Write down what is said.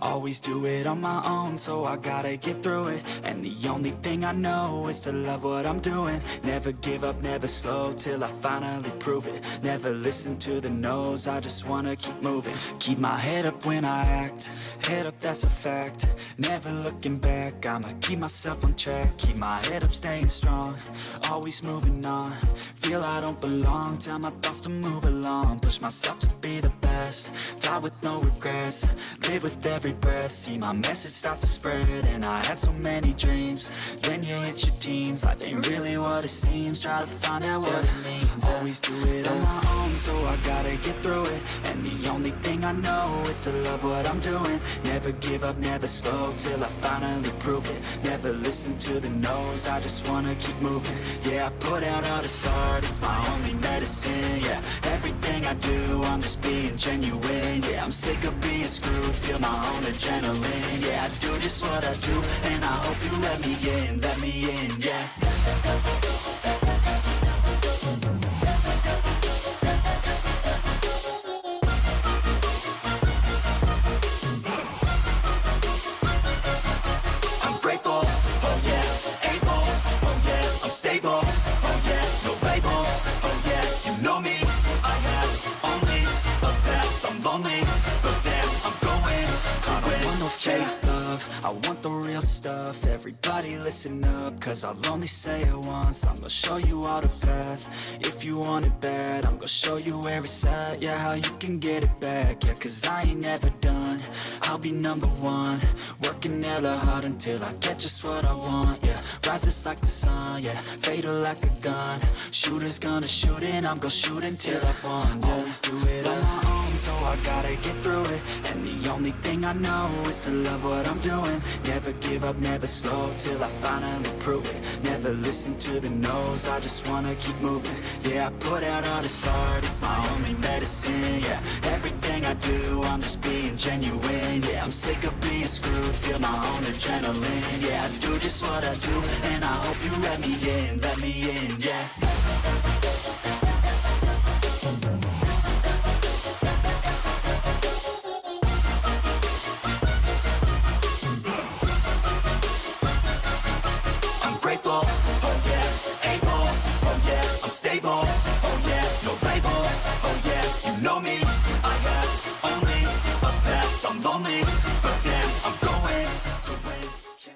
Always do it on my own, so I gotta get through it. And the only thing I know is to love what I'm doing. Never give up, never slow, till I finally prove it. Never listen to the no's, I just wanna keep moving. Keep my head up when I act, head up, that's a fact. Never looking back, I'ma keep myself on track. Keep my head up, staying strong, always moving on. Feel I don't belong, tell my thoughts to move along. Push myself to be the best, die with no regrets. Live with every breath, see my message start to spread. And I had so many dreams, then you hit your teens. Life ain't really what it seems, try to find out what it means. Always do it on my own, so I gotta get through it. And the only thing I know is to love what I'm doing. Never give up, never slow, till I finally prove it. Never listen to the no's, I just wanna keep moving. Yeah, I put out all this art, it's my only medicine. Yeah, everything I do, I'm just being genuine. Yeah, I'm sick of being screwed, feel my own adrenaline. Yeah, I do just what I do, and I hope you let me in, yeah. I'm grateful, oh yeah, able, oh yeah, I'm stable, oh yeah, no label, oh yeah, you know me, I have only a path, I'm lonely, but damn, I'm going to win. I don't want no fake love, I want the real stuff. Everybody listen up, cause I'll only say it once. I'm gonna show you all the path, if you want it bad. I'm gonna show you where it's at, yeah, how you can get it back. Yeah, cause I ain't never done, I'll be number one. Working hella hard until I get just what I want, yeah. Rises like the sun, yeah, fatal like a gun. Shooters gonna shoot and I'm gonna shoot until I've won, yeah. Always do it on my own, so I gotta get through it. And the only thing I know is to love what I'm doing. Never give up, never slow, till I finally prove it. Never listen to the no's, I just wanna keep moving. Yeah, I put out all this art, it's my only medicine. Yeah, everything I do, I'm just being genuine. Yeah, I'm sick of being screwed, feel my own adrenaline. Yeah, I do just what I do, and I hope you let me in, yeah. Grateful, oh yeah, able, oh yeah, I'm stable, oh yeah, no label, oh yeah, you know me, I have only a path, I'm lonely, but damn, I'm going to win, yeah.